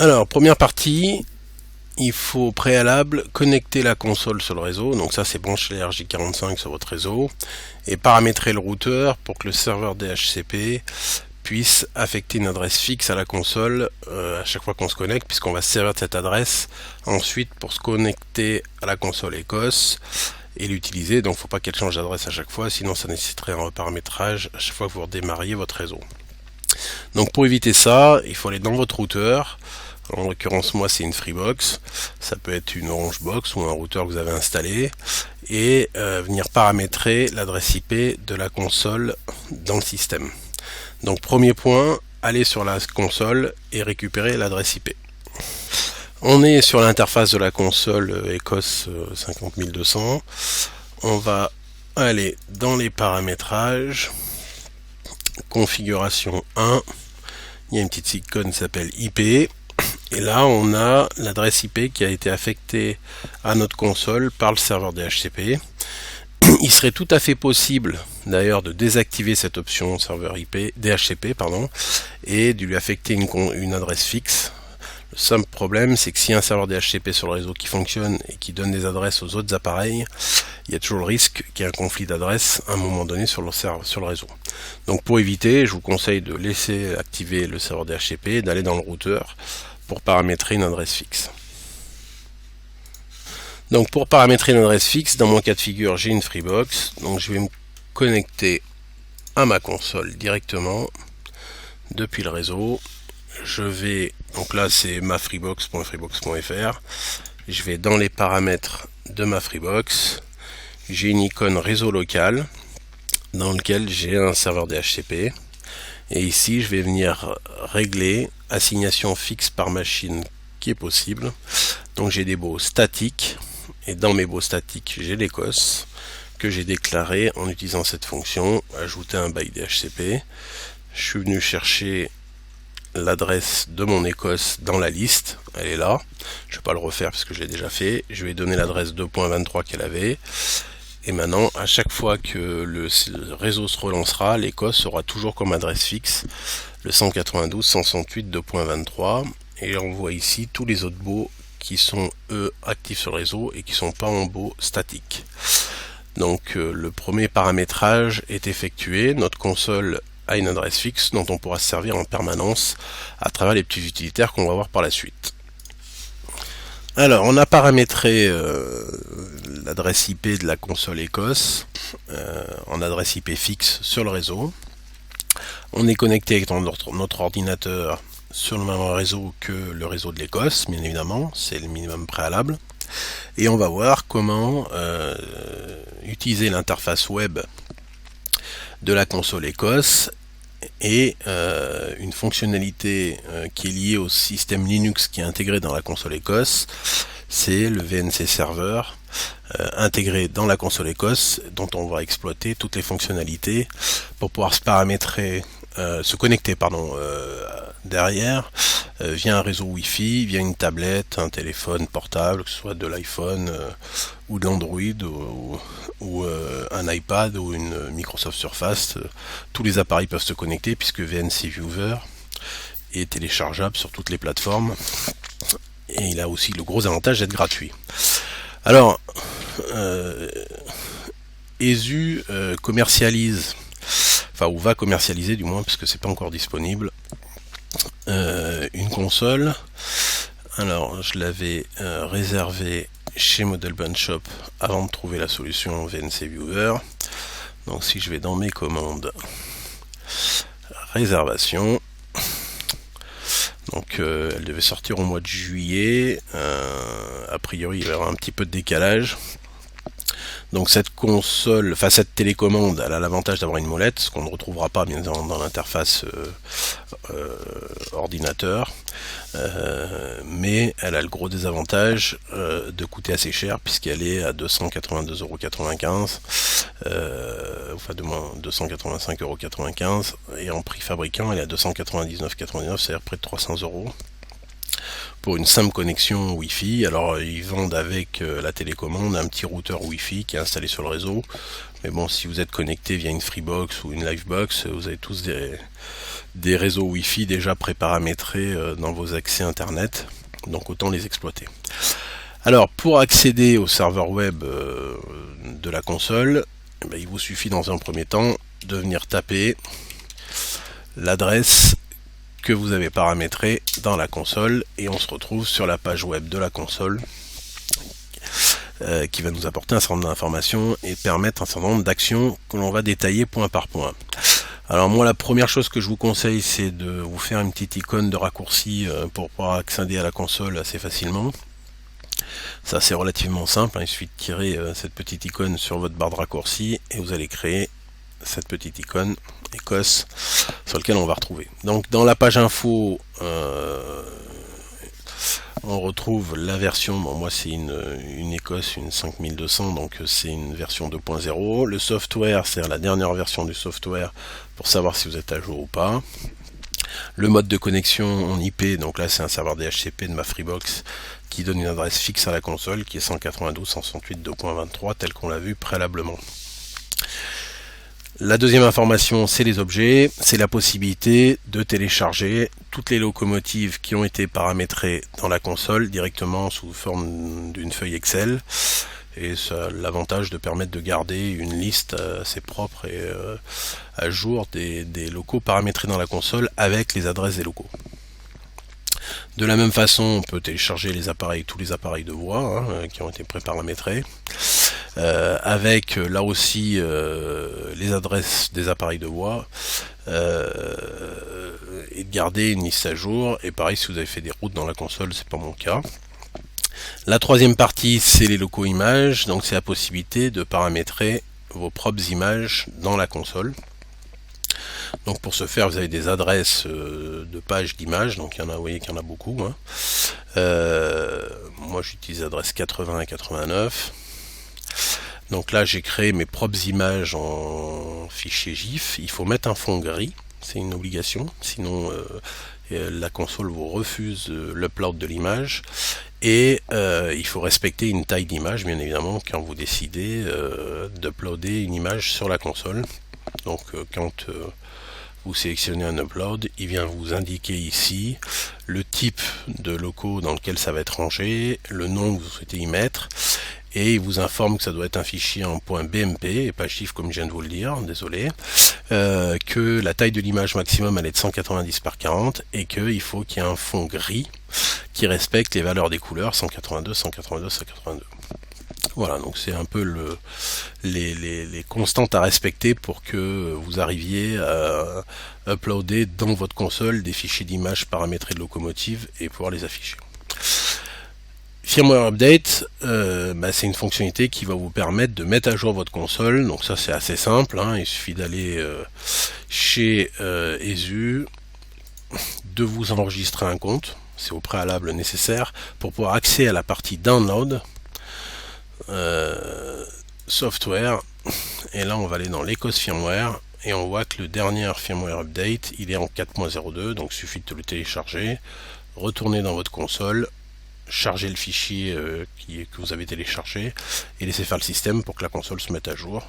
Alors, première partie, il faut au préalable connecter la console sur le réseau. Donc ça, c'est brancher les RJ45 sur votre réseau et paramétrer le routeur pour que le serveur DHCP puisse affecter une adresse fixe à la console à chaque fois qu'on se connecte, puisqu'on va se servir de cette adresse ensuite pour se connecter à la console ECOS et l'utiliser. Donc il ne faut pas qu'elle change d'adresse à chaque fois, sinon ça nécessiterait un reparamétrage à chaque fois que vous redémarriez votre réseau. Donc pour éviter ça, il faut aller dans votre routeur. En l'occurrence, moi, c'est une Freebox. Ça peut être une Orange Box ou un routeur que vous avez installé. Et venir paramétrer l'adresse IP de la console dans le système. Donc premier point, aller sur la console et récupérer l'adresse IP. On est sur l'interface de la console ECOS 50200. On va aller dans les paramétrages, configuration 1. Il y a une petite icône qui s'appelle IP. Et là, on a l'adresse IP qui a été affectée à notre console par le serveur DHCP. Il serait tout à fait possible d'ailleurs de désactiver cette option serveur IP, DHCP et de lui affecter une adresse fixe. Le simple problème, c'est que s'il y a un serveur DHCP sur le réseau qui fonctionne et qui donne des adresses aux autres appareils, il y a toujours le risque qu'il y ait un conflit d'adresses à un moment donné sur le réseau. Donc pour éviter, je vous conseille de laisser activer le serveur DHCP et d'aller dans le routeur pour paramétrer une adresse fixe. Donc pour paramétrer une adresse fixe, dans mon cas de figure, j'ai une Freebox. Donc je vais me connecter à ma console directement depuis le réseau. Je vais, donc là c'est ma freebox.freebox.fr. Je vais dans les paramètres de ma Freebox. J'ai une icône réseau local dans lequel j'ai un serveur DHCP. Et ici, je vais venir régler assignation fixe par machine qui est possible. Donc j'ai des baux statiques. Et dans mes baux statiques, j'ai l'ECOS que j'ai déclaré en utilisant cette fonction, ajouter un by DHCP. Je suis venu chercher l'adresse de mon ECOS dans la liste. Elle est là. Je ne vais pas le refaire parce que je l'ai déjà fait. Je vais donner l'adresse 2.23 qu'elle avait. Et maintenant, à chaque fois que le réseau se relancera, l'ECOS aura toujours comme adresse fixe le 192.168.2.23. Et on voit ici tous les autres baux qui sont, eux, actifs sur le réseau et qui ne sont pas en baux statiques. Donc, le premier paramétrage est effectué. Notre console a une adresse fixe dont on pourra se servir en permanence à travers les petits utilitaires qu'on va voir par la suite. Alors, on a paramétré l'adresse IP de la console ECOS en adresse IP fixe sur le réseau. On est connecté avec notre ordinateur sur le même réseau que le réseau de l'ECOS, bien évidemment, c'est le minimum préalable. Et on va voir comment utiliser l'interface web de la console ECOS et une fonctionnalité qui est liée au système Linux qui est intégré dans la console ECOS, c'est le VNC Server intégré dans la console ECOS dont on va exploiter toutes les fonctionnalités pour pouvoir se connecter derrière via un réseau Wi-Fi, via une tablette, un téléphone portable, que ce soit de l'iPhone ou de l'Android ou un iPad ou une Microsoft Surface. Tous les appareils peuvent se connecter puisque VNC Viewer est téléchargeable sur toutes les plateformes et il a aussi le gros avantage d'être gratuit. Alors, ESU commercialise, ou va commercialiser du moins, parce que c'est pas encore disponible, une console. Alors, je l'avais réservé chez Model Bunch Shop avant de trouver la solution VNC Viewer. Donc, si je vais dans mes commandes, réservation. Donc elle devait sortir au mois de juillet, a priori il va y avoir un petit peu de décalage. Donc cette console, cette télécommande, elle a l'avantage d'avoir une molette, ce qu'on ne retrouvera pas bien dans l'interface ordinateur, mais elle a le gros désavantage de coûter assez cher puisqu'elle est à 282,95 €, enfin de moins 285,95 € et en prix fabricant elle est à 299,99 €, c'est-à-dire près de 300 € pour une simple connexion Wi-Fi. Alors ils vendent avec la télécommande un petit routeur Wi-Fi qui est installé sur le réseau, mais bon, si vous êtes connecté via une Freebox ou une Livebox, vous avez tous des réseaux Wi-Fi déjà préparamétrés dans vos accès internet, donc autant les exploiter. Alors pour accéder au serveur web de la console, il vous suffit dans un premier temps de venir taper l'adresse que vous avez paramétrée dans la console et on se retrouve sur la page web de la console qui va nous apporter un certain nombre d'informations et permettre un certain nombre d'actions que l'on va détailler point par point. Alors moi la première chose que je vous conseille, c'est de vous faire une petite icône de raccourci pour pouvoir accéder à la console assez facilement. Ça c'est relativement simple, il suffit de tirer cette petite icône sur votre barre de raccourci et vous allez créer cette petite icône Écosse sur laquelle on va retrouver. Donc dans la page info, on retrouve la version, bon moi c'est une Écosse, une 5200, donc c'est une version 2.0. Le software, c'est la dernière version du software pour savoir si vous êtes à jour ou pas. Le mode de connexion en IP, donc là c'est un serveur DHCP de ma Freebox qui donne une adresse fixe à la console qui est 192.168.2.23 tel qu'on l'a vu préalablement. La deuxième information, c'est les objets, c'est la possibilité de télécharger toutes les locomotives qui ont été paramétrées dans la console directement sous forme d'une feuille Excel. Et ça a l'avantage de permettre de garder une liste assez propre et à jour des locaux paramétrés dans la console avec les adresses des locaux. De la même façon, on peut télécharger tous les appareils de voix qui ont été préparamétrés. Avec là aussi les adresses des appareils de voix et de garder une liste à jour. Et pareil, si vous avez fait des routes dans la console, c'est pas mon cas. La troisième partie, c'est les locaux images, donc c'est la possibilité de paramétrer vos propres images dans la console. Donc pour ce faire, vous avez des adresses de pages d'images, donc il y en a, vous voyez qu'il y en a beaucoup. Moi j'utilise l'adresse 80 et 89. Donc là j'ai créé mes propres images en fichier GIF. Il faut mettre un fond gris, c'est une obligation, sinon la console vous refuse l'upload de l'image. Et il faut respecter une taille d'image bien évidemment quand vous décidez d'uploader une image sur la console. Donc quand vous sélectionnez un upload, il vient vous indiquer ici le type de locaux dans lequel ça va être rangé, le nom que vous souhaitez y mettre, et il vous informe que ça doit être un fichier en .bmp et pas GIF comme je viens de vous le dire, désolé, que la taille de l'image maximum elle est de 190 par 40 et qu'il faut qu'il y ait un fond gris qui respecte les valeurs des couleurs 182, 182, 182. Voilà, donc c'est un peu les constantes à respecter pour que vous arriviez à uploader dans votre console des fichiers d'images paramétrés de locomotive et pouvoir les afficher. Firmware Update, c'est une fonctionnalité qui va vous permettre de mettre à jour votre console. Donc ça c'est assez simple, il suffit d'aller chez ESU, de vous enregistrer un compte, c'est au préalable nécessaire pour pouvoir accéder à la partie Download, Software, et là on va aller dans l'Écosse Firmware et on voit que le dernier Firmware Update il est en 4.02, donc il suffit de le télécharger, retourner dans votre console, charger le fichier que vous avez téléchargé et laisser faire le système pour que la console se mette à jour.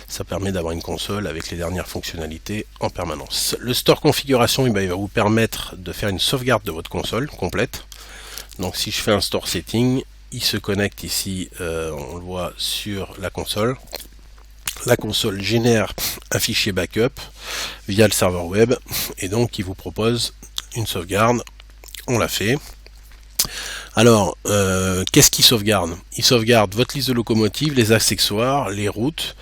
Ça permet d'avoir une console avec les dernières fonctionnalités en permanence. Le store configuration, il va vous permettre de faire une sauvegarde de votre console complète. Donc si je fais un store setting, il se connecte ici, on le voit sur la console. La console génère un fichier backup via le serveur web et donc il vous propose une sauvegarde. On l'a fait. Alors, qu'est-ce qu'il sauvegarde? Il sauvegarde votre liste de locomotives, les accessoires, les routes,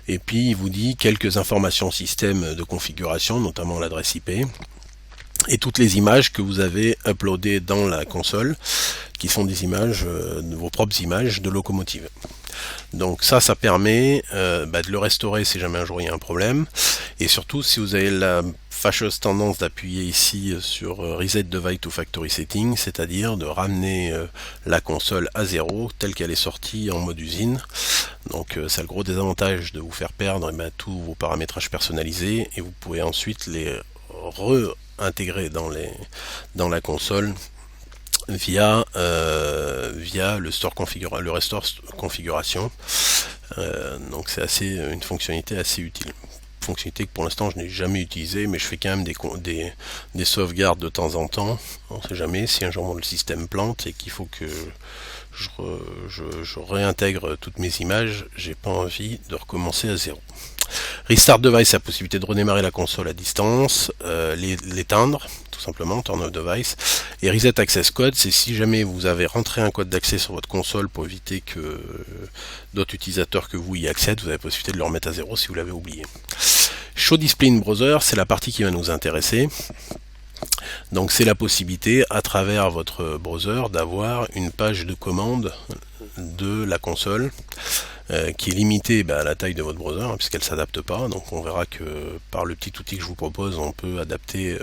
et puis il vous dit quelques informations système de configuration, notamment l'adresse IP, et toutes les images que vous avez uploadées dans la console, qui sont des images, vos propres images de locomotives. Donc ça permet de le restaurer si jamais un jour il y a un problème, et surtout si vous avez la fâcheuse tendance d'appuyer ici sur Reset Device to Factory Setting, c'est-à-dire de ramener la console à zéro telle qu'elle est sortie en mode usine. Donc c'est le gros désavantage de vous faire perdre tous vos paramétrages personnalisés, et vous pouvez ensuite les réintégrer dans la console via le restore configuration. Donc c'est une fonctionnalité assez utile. fonctionnalité que pour l'instant je n'ai jamais utilisée, mais je fais quand même des sauvegardes de temps en temps. On ne sait jamais si un jour le système plante et qu'il faut que je réintègre toutes mes images, j'ai pas envie de recommencer à zéro. Restart device, c'est la possibilité de redémarrer la console à distance, l'éteindre, tout simplement, turn off device. Et reset access code, c'est si jamais vous avez rentré un code d'accès sur votre console pour éviter que d'autres utilisateurs que vous y accèdent, vous avez la possibilité de le remettre à zéro si vous l'avez oublié. Show display in browser, c'est la partie qui va nous intéresser. Donc c'est la possibilité à travers votre browser d'avoir une page de commande de la console qui est limitée à la taille de votre browser puisqu'elle ne s'adapte pas. Donc on verra que par le petit outil que je vous propose, on peut adapter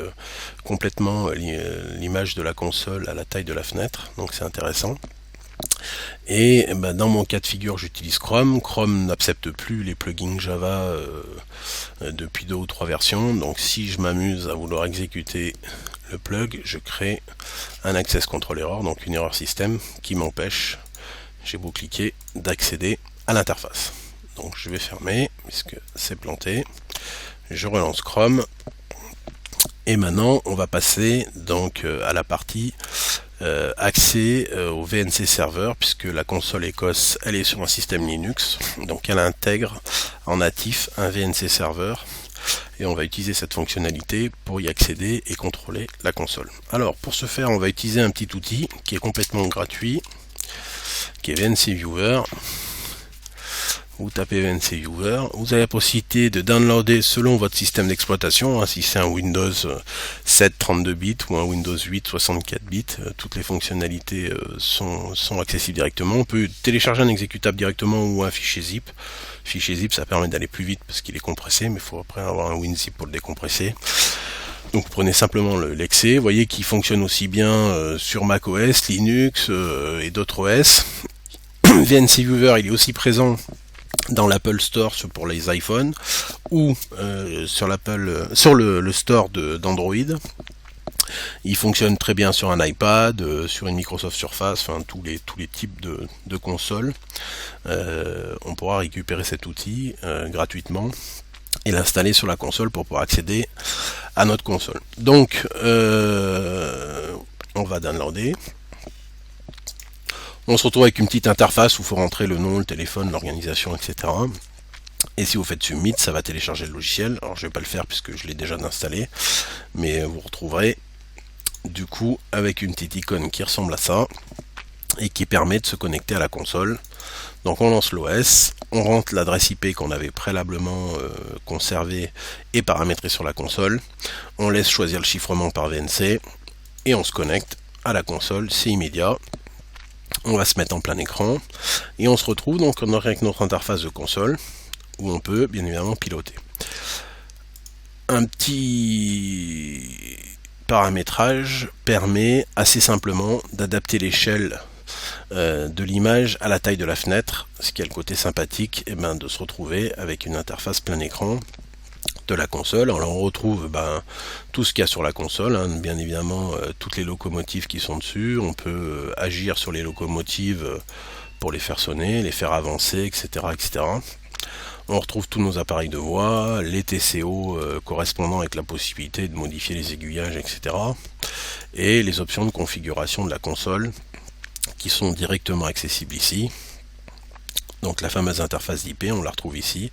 complètement l'image de la console à la taille de la fenêtre. Donc c'est intéressant. Et dans mon cas de figure, j'utilise Chrome. Chrome n'accepte plus les plugins Java depuis 2 ou 3 versions. Donc si je m'amuse à vouloir exécuter le plug, je crée un access control error, donc une erreur système qui m'empêche, j'ai beau cliquer, d'accéder à l'interface. Donc je vais fermer puisque c'est planté. Je relance Chrome. Et maintenant, on va passer donc à la partie accès au VNC serveur, puisque la console Ecos elle est sur un système Linux, donc elle intègre en natif un VNC serveur et on va utiliser cette fonctionnalité pour y accéder et contrôler la console. Alors pour ce faire, on va utiliser un petit outil qui est complètement gratuit, qui est VNC Viewer. Vous tapez VNC Viewer, vous avez la possibilité de downloader selon votre système d'exploitation, si c'est un Windows 7 32 bits ou un Windows 8 64 bits, toutes les fonctionnalités sont accessibles directement. On peut télécharger un exécutable directement ou un fichier zip. Fichier zip, ça permet d'aller plus vite parce qu'il est compressé, mais il faut après avoir un WinZip pour le décompresser. Donc vous prenez simplement l'exe, vous voyez qu'il fonctionne aussi bien sur macOS, Linux et d'autres OS. VNC Viewer, il est aussi présent dans l'Apple Store pour les iPhones ou sur le store d'Android. Il fonctionne très bien sur un iPad, sur une Microsoft Surface, enfin tous les types de consoles. On pourra récupérer cet outil gratuitement et l'installer sur la console pour pouvoir accéder à notre console. Donc on va downloader. On se retrouve avec une petite interface où il faut rentrer le nom, le téléphone, l'organisation, etc. Et si vous faites submit, ça va télécharger le logiciel. Alors je ne vais pas le faire puisque je l'ai déjà installé, mais vous retrouverez du coup avec une petite icône qui ressemble à ça et qui permet de se connecter à la console. Donc on lance l'OS, on rentre l'adresse IP qu'on avait préalablement conservée et paramétrée sur la console. On laisse choisir le chiffrement par VNC et on se connecte à la console, c'est immédiat. On va se mettre en plein écran et on se retrouve donc avec notre interface de console où on peut bien évidemment piloter. Un petit paramétrage permet assez simplement d'adapter l'échelle de l'image à la taille de la fenêtre, ce qui a le côté sympathique de se retrouver avec une interface plein écran de la console. Alors on retrouve tout ce qu'il y a sur la console, bien évidemment toutes les locomotives qui sont dessus. On peut agir sur les locomotives pour les faire sonner, les faire avancer, etc. etc. On retrouve tous nos appareils de voix, les TCO correspondant avec la possibilité de modifier les aiguillages, etc. Et les options de configuration de la console qui sont directement accessibles ici. Donc la fameuse interface d'IP, on la retrouve ici.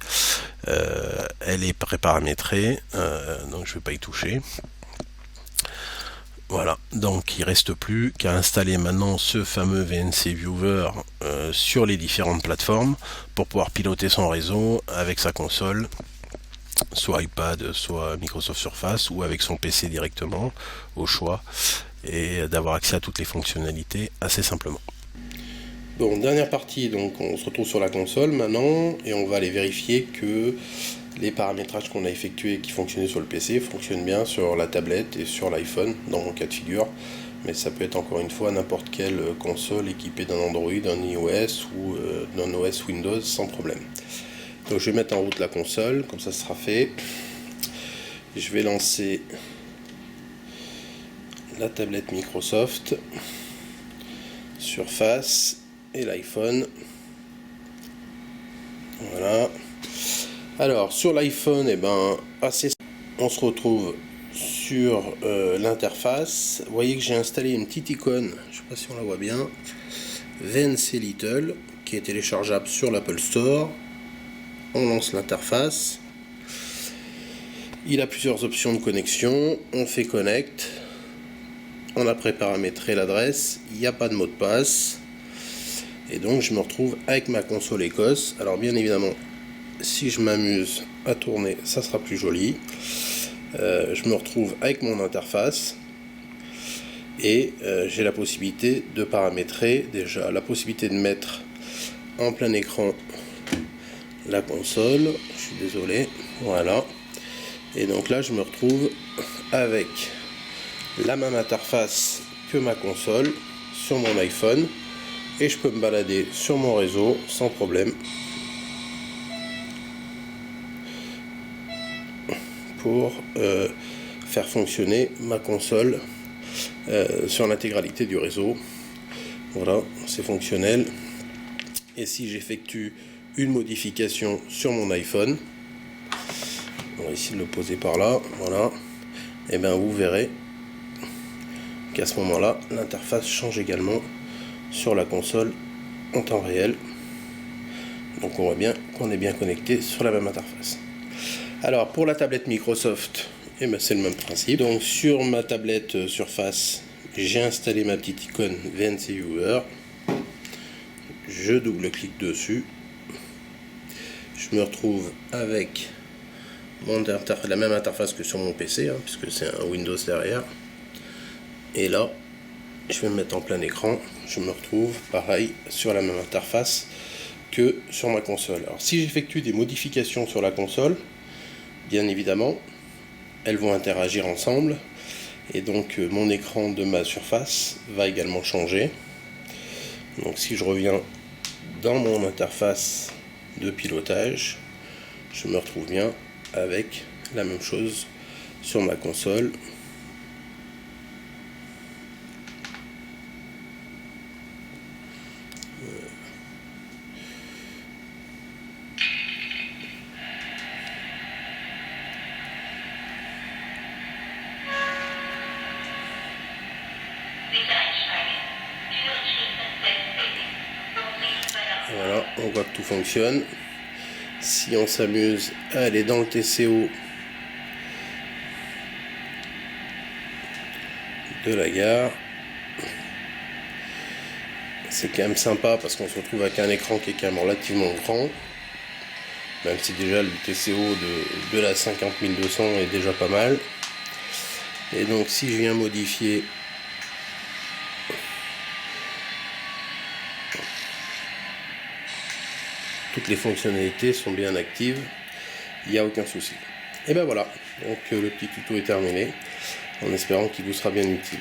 Elle est préparamétrée, donc je ne vais pas y toucher. Voilà, donc il ne reste plus qu'à installer maintenant ce fameux VNC Viewer sur les différentes plateformes pour pouvoir piloter son réseau avec sa console, soit iPad, soit Microsoft Surface, ou avec son PC directement, au choix, et d'avoir accès à toutes les fonctionnalités assez simplement. Bon, dernière partie, donc on se retrouve sur la console maintenant et on va aller vérifier que les paramétrages qu'on a effectués qui fonctionnaient sur le PC fonctionnent bien sur la tablette et sur l'iPhone dans mon cas de figure, mais ça peut être encore une fois n'importe quelle console équipée d'un Android, d'un iOS ou d'un OS Windows sans problème. Donc je vais mettre en route la console, comme ça ce sera fait. Je vais lancer la tablette Microsoft, Surface et l'iPhone. Voilà. Alors sur l'iPhone, on se retrouve sur l'interface. Vous voyez que j'ai installé une petite icône, je ne sais pas si on la voit bien, VNC Little, qui est téléchargeable sur l'Apple Store. On lance l'interface. Il a plusieurs options de connexion. On fait connect. On a préparamétré l'adresse. Il n'y a pas de mot de passe. Et donc je me retrouve avec ma console Ecos. Alors bien évidemment, si je m'amuse à tourner, ça sera plus joli. Je me retrouve avec mon interface. Et j'ai la possibilité de paramétrer déjà la possibilité de mettre en plein écran la console. Je suis désolé. Voilà. Et donc là je me retrouve avec la même interface que ma console sur mon iPhone et je peux me balader sur mon réseau sans problème pour faire fonctionner ma console sur l'intégralité du réseau. Voilà, c'est fonctionnel. Et si j'effectue une modification sur mon iPhone, on va essayer de le poser par là, voilà, et bien vous verrez qu'à ce moment là l'interface change également sur la console en temps réel. Donc on voit bien qu'on est bien connecté sur la même interface. Alors pour la tablette Microsoft, c'est le même principe. Donc sur ma tablette Surface, j'ai installé ma petite icône VNC Viewer. Je double-clique dessus. Je me retrouve avec la même interface que sur mon PC, puisque c'est un Windows derrière. Et là, je vais me mettre en plein écran. Je me retrouve pareil sur la même interface que sur ma console. Alors si j'effectue des modifications sur la console, bien évidemment, elles vont interagir ensemble. Et donc mon écran de ma Surface va également changer. Donc si je reviens dans mon interface de pilotage, je me retrouve bien avec la même chose sur ma console. Voilà, on voit que tout fonctionne. Si on s'amuse à aller dans le TCO de la gare, c'est quand même sympa parce qu'on se retrouve avec un écran qui est quand même relativement grand, même si déjà le TCO de la 50200 est déjà pas mal. Et donc si je viens modifier toutes les fonctionnalités sont bien actives, il n'y a aucun souci. Et ben voilà, donc le petit tuto est terminé, en espérant qu'il vous sera bien utile.